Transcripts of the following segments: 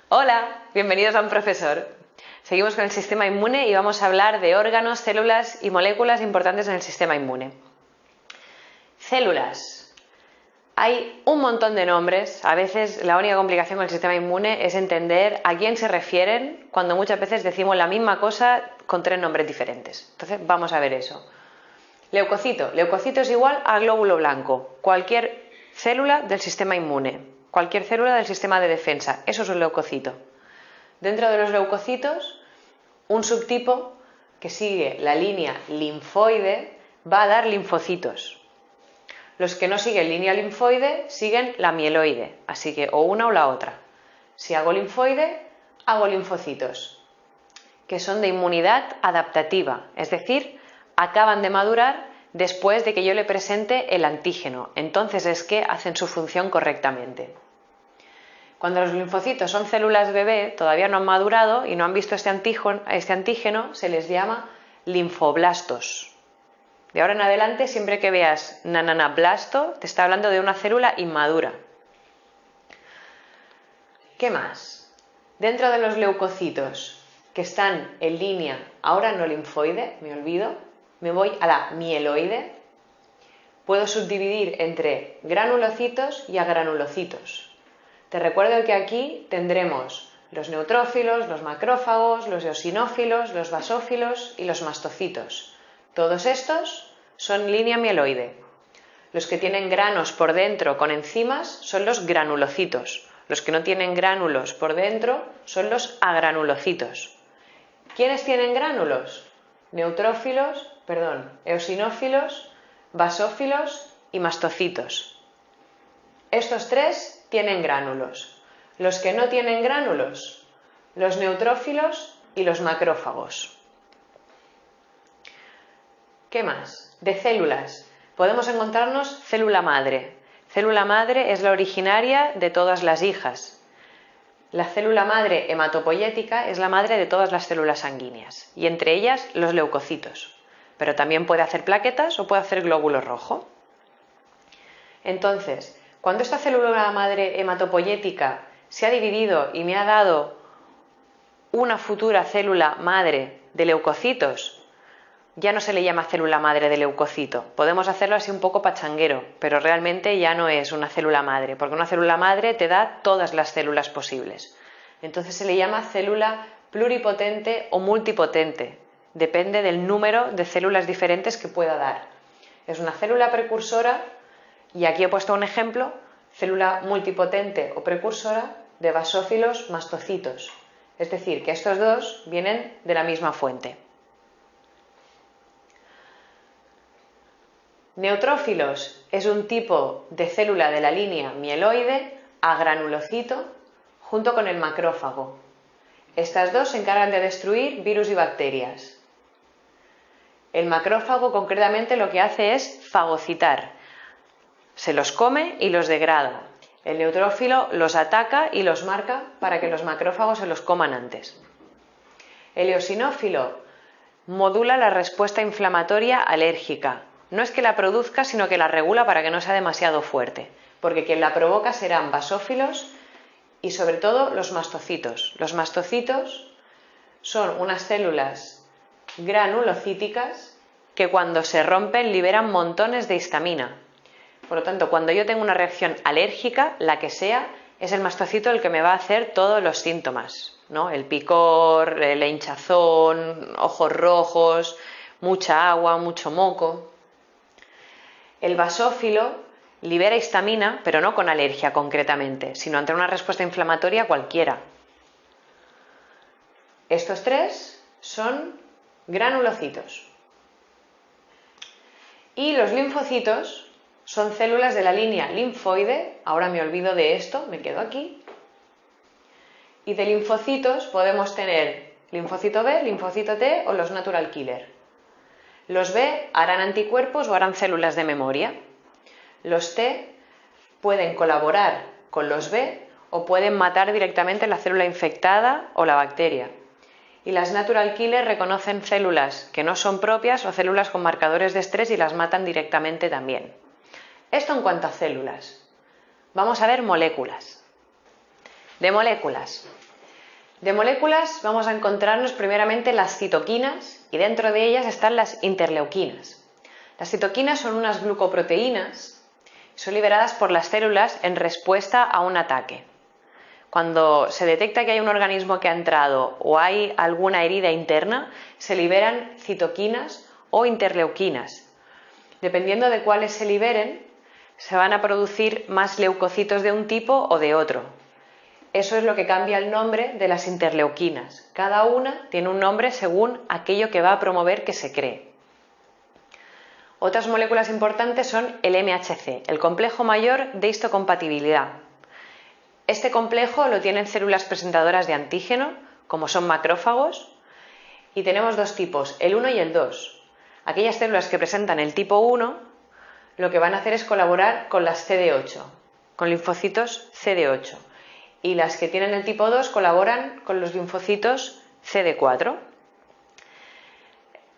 Hola, bienvenidos a Un Profesor. Seguimos con el sistema inmune y vamos a hablar de órganos, células y moléculas importantes en el sistema inmune. Células. Hay un montón de nombres. A veces la única complicación con el sistema inmune es entender a quién se refieren cuando muchas veces decimos la misma cosa con tres nombres diferentes. Entonces vamos a ver eso. Leucocito. Leucocito es igual a glóbulo blanco. Cualquier célula del sistema inmune. Cualquier célula del sistema de defensa. Eso es un leucocito. Dentro de los leucocitos, un subtipo que sigue la línea linfoide va a dar linfocitos. Los que no siguen línea linfoide siguen la mieloide, así que o una o la otra. Si hago linfoide, hago linfocitos, que son de inmunidad adaptativa, es decir, acaban de madurar después de que yo le presente el antígeno, entonces es que hacen su función correctamente. Cuando los linfocitos son células bebé, todavía no han madurado y no han visto este antígeno, se les llama linfoblastos. De ahora en adelante, siempre que veas nananablasto, te está hablando de una célula inmadura. ¿Qué más? Dentro de los leucocitos que están en línea, ahora no linfoide, me olvido, me voy a la mieloide. Puedo subdividir entre granulocitos y agranulocitos. Te recuerdo que aquí tendremos los neutrófilos, los macrófagos, los eosinófilos, los basófilos y los mastocitos. Todos estos son línea mieloide. Los que tienen granos por dentro con enzimas son los granulocitos. Los que no tienen gránulos por dentro son los agranulocitos. ¿Quiénes tienen gránulos? Eosinófilos, basófilos y mastocitos. Estos tres tienen gránulos. Los que no tienen gránulos, los neutrófilos y los macrófagos. ¿Qué más? De células. Podemos encontrarnos célula madre. Célula madre es la originaria de todas las hijas. La célula madre hematopoyética es la madre de todas las células sanguíneas, y entre ellas los leucocitos. Pero también puede hacer plaquetas o puede hacer glóbulo rojo. Entonces, cuando esta célula madre hematopoyética se ha dividido y me ha dado una futura célula madre de leucocitos, ya no se le llama célula madre de leucocito. Podemos hacerlo así un poco pachanguero, pero realmente ya no es una célula madre, porque una célula madre te da todas las células posibles. Entonces se le llama célula pluripotente o multipotente. Depende del número de células diferentes que pueda dar. Es una célula precursora, y aquí he puesto un ejemplo, célula multipotente o precursora de basófilos mastocitos. Es decir, que estos dos vienen de la misma fuente. Neutrófilos es un tipo de célula de la línea mieloide a granulocito junto con el macrófago. Estas dos se encargan de destruir virus y bacterias. El macrófago concretamente lo que hace es fagocitar. Se los come y los degrada. El neutrófilo los ataca y los marca para que los macrófagos se los coman antes. El eosinófilo modula la respuesta inflamatoria alérgica. No es que la produzca, sino que la regula para que no sea demasiado fuerte, porque quien la provoca serán basófilos y sobre todo los mastocitos. Los mastocitos son unas células granulocíticas que cuando se rompen liberan montones de histamina. Por lo tanto, cuando yo tengo una reacción alérgica, la que sea, es el mastocito el que me va a hacer todos los síntomas, ¿no? El picor, la hinchazón, ojos rojos, mucha agua, mucho moco. El basófilo libera histamina, pero no con alergia concretamente, sino ante una respuesta inflamatoria cualquiera. Estos tres son granulocitos. Y los linfocitos son células de la línea linfoide, ahora me olvido de esto, me quedo aquí. Y de linfocitos podemos tener linfocito B, linfocito T o los natural killer. Los B harán anticuerpos o harán células de memoria. Los T pueden colaborar con los B o pueden matar directamente la célula infectada o la bacteria. Y las natural killer reconocen células que no son propias o células con marcadores de estrés y las matan directamente también. Esto en cuanto a células. Vamos a ver moléculas. De moléculas. De moléculas vamos a encontrarnos primeramente las citoquinas y dentro de ellas están las interleuquinas. Las citoquinas son unas glucoproteínas, son liberadas por las células en respuesta a un ataque. Cuando se detecta que hay un organismo que ha entrado o hay alguna herida interna, se liberan citoquinas o interleuquinas. Dependiendo de cuáles se liberen, se van a producir más leucocitos de un tipo o de otro. Eso es lo que cambia el nombre de las interleuquinas. Cada una tiene un nombre según aquello que va a promover que se cree. Otras moléculas importantes son el MHC, el complejo mayor de histocompatibilidad. Este complejo lo tienen células presentadoras de antígeno, como son macrófagos, y tenemos dos tipos, el 1 y el 2. Aquellas células que presentan el tipo 1 lo que van a hacer es colaborar con las CD8, con linfocitos CD8, y las que tienen el tipo 2 colaboran con los linfocitos CD4.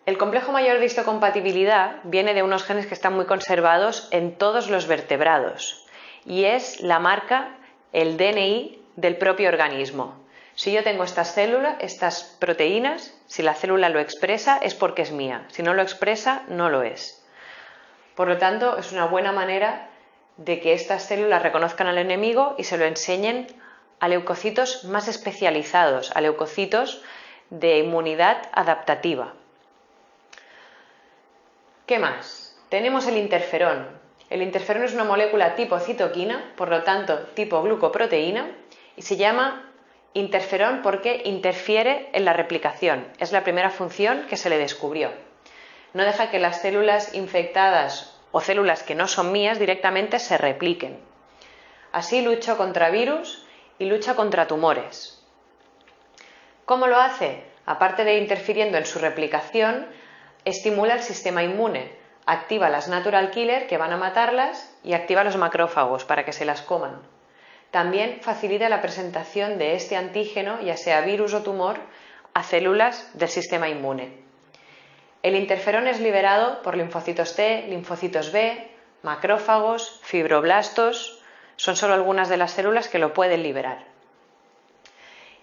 El complejo mayor de histocompatibilidad viene de unos genes que están muy conservados en todos los vertebrados y es la marca, el DNI del propio organismo. Si yo tengo estas células, estas proteínas, si la célula lo expresa es porque es mía, si no lo expresa no lo es. Por lo tanto, es una buena manera de que estas células reconozcan al enemigo y se lo enseñen a leucocitos más especializados, a leucocitos de inmunidad adaptativa. ¿Qué más? Tenemos el interferón. El interferón es una molécula tipo citoquina, por lo tanto tipo glucoproteína, y se llama interferón porque interfiere en la replicación. Es la primera función que se le descubrió. No deja que las células infectadas o células que no son mías directamente se repliquen. Así lucha contra virus y lucha contra tumores. ¿Cómo lo hace? Aparte de interfiriendo en su replicación, estimula el sistema inmune, activa las natural killer que van a matarlas y activa los macrófagos para que se las coman. También facilita la presentación de este antígeno, ya sea virus o tumor, a células del sistema inmune. El interferón es liberado por linfocitos T, linfocitos B, macrófagos, fibroblastos, son solo algunas de las células que lo pueden liberar.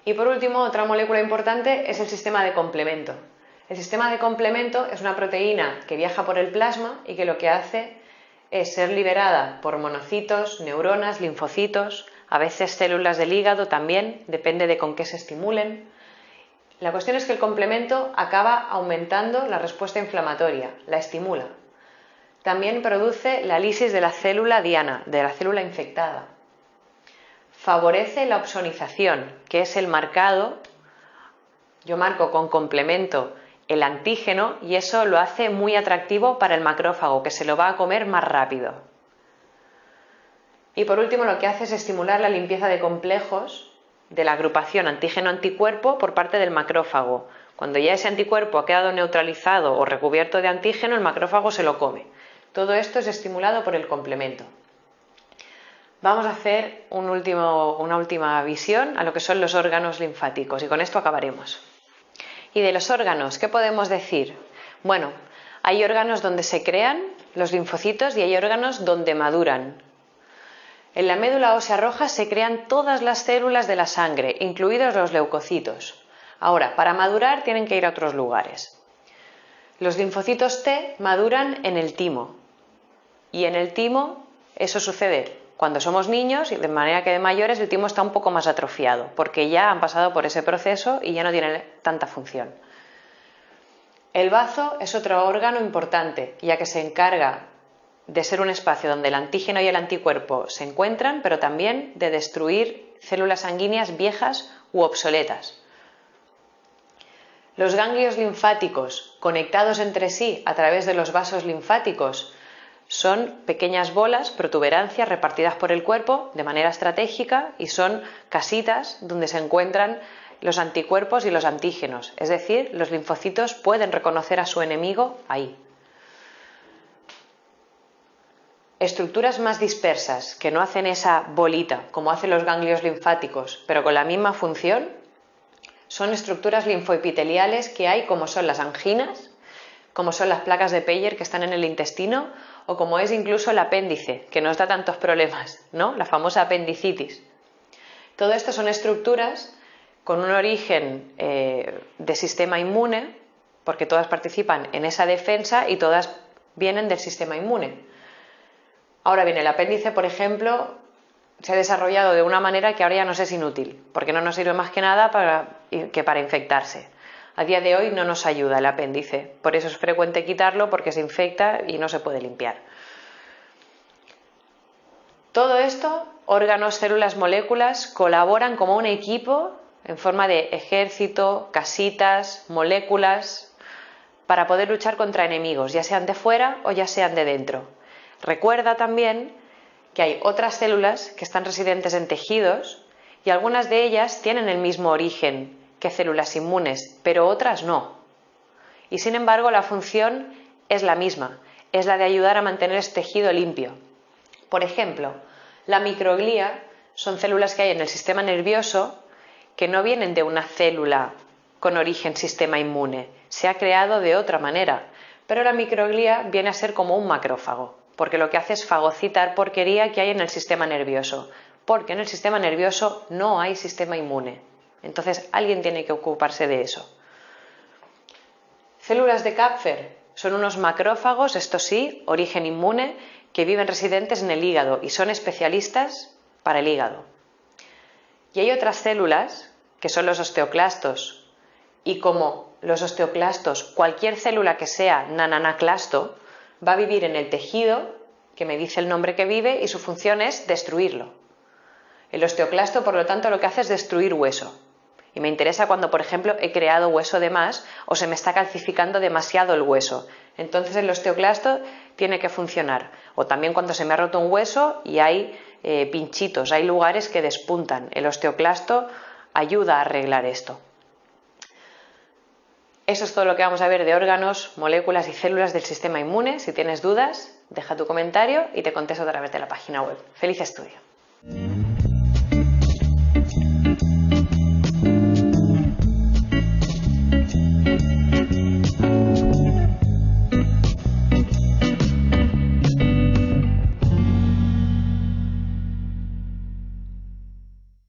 Y por último, otra molécula importante es el sistema de complemento. El sistema de complemento es una proteína que viaja por el plasma y que lo que hace es ser liberada por monocitos, neuronas, linfocitos, a veces células del hígado también, depende de con qué se estimulen. La cuestión es que el complemento acaba aumentando la respuesta inflamatoria, la estimula. También produce la lisis de la célula diana, de la célula infectada. Favorece la opsonización, que es el marcado. Yo marco con complemento el antígeno y eso lo hace muy atractivo para el macrófago, que se lo va a comer más rápido. Y por último, lo que hace es estimular la limpieza de complejos de la agrupación antígeno-anticuerpo por parte del macrófago. Cuando ya ese anticuerpo ha quedado neutralizado o recubierto de antígeno, el macrófago se lo come. Todo esto es estimulado por el complemento. Vamos a hacer una última visión a lo que son los órganos linfáticos y con esto acabaremos. Y de los órganos, ¿qué podemos decir? Bueno, hay órganos donde se crean los linfocitos y hay órganos donde maduran. En la médula ósea roja se crean todas las células de la sangre, incluidos los leucocitos. Ahora, para madurar tienen que ir a otros lugares. Los linfocitos T maduran en el timo. Y en el timo eso sucede cuando somos niños y de manera que de mayores el timo está un poco más atrofiado, porque ya han pasado por ese proceso y ya no tiene tanta función. El bazo es otro órgano importante, ya que se encarga de ser un espacio donde el antígeno y el anticuerpo se encuentran, pero también de destruir células sanguíneas viejas u obsoletas. Los ganglios linfáticos, conectados entre sí a través de los vasos linfáticos, son pequeñas bolas, protuberancias repartidas por el cuerpo de manera estratégica y son casitas donde se encuentran los anticuerpos y los antígenos, es decir, los linfocitos pueden reconocer a su enemigo ahí. Estructuras más dispersas, que no hacen esa bolita como hacen los ganglios linfáticos, pero con la misma función, son estructuras linfoepiteliales que hay como son las anginas, como son las placas de Peyer que están en el intestino o como es incluso el apéndice, que nos da tantos problemas, ¿no? La famosa apendicitis. Todo esto son estructuras con un origen de sistema inmune, porque todas participan en esa defensa y todas vienen del sistema inmune. Ahora bien, el apéndice, por ejemplo, se ha desarrollado de una manera que ahora ya nos es inútil, porque no nos sirve más que nada para infectarse. A día de hoy no nos ayuda el apéndice, por eso es frecuente quitarlo porque se infecta y no se puede limpiar. Todo esto, órganos, células, moléculas, colaboran como un equipo en forma de ejército, casitas, moléculas, para poder luchar contra enemigos, ya sean de fuera o ya sean de dentro. Recuerda también que hay otras células que están residentes en tejidos y algunas de ellas tienen el mismo origen que células inmunes, pero otras no. Y sin embargo, la función es la misma, es la de ayudar a mantener este tejido limpio. Por ejemplo, la microglía son células que hay en el sistema nervioso que no vienen de una célula con origen sistema inmune, se ha creado de otra manera, pero la microglía viene a ser como un macrófago, porque lo que hace es fagocitar porquería que hay en el sistema nervioso, porque en el sistema nervioso no hay sistema inmune. Entonces alguien tiene que ocuparse de eso. Células de Kapfer son unos macrófagos, esto sí, origen inmune, que viven residentes en el hígado y son especialistas para el hígado. Y hay otras células, que son los osteoclastos, y como los osteoclastos, cualquier célula que sea nananaclasto, va a vivir en el tejido, que me dice el nombre que vive, y su función es destruirlo. El osteoclasto, por lo tanto, lo que hace es destruir hueso. Y me interesa cuando, por ejemplo, he creado hueso de más o se me está calcificando demasiado el hueso. Entonces el osteoclasto tiene que funcionar. O también cuando se me ha roto un hueso y hay pinchitos, hay lugares que despuntan. El osteoclasto ayuda a arreglar esto. Eso es todo lo que vamos a ver de órganos, moléculas y células del sistema inmune. Si tienes dudas, deja tu comentario y te contesto a través de la página web. ¡Feliz estudio!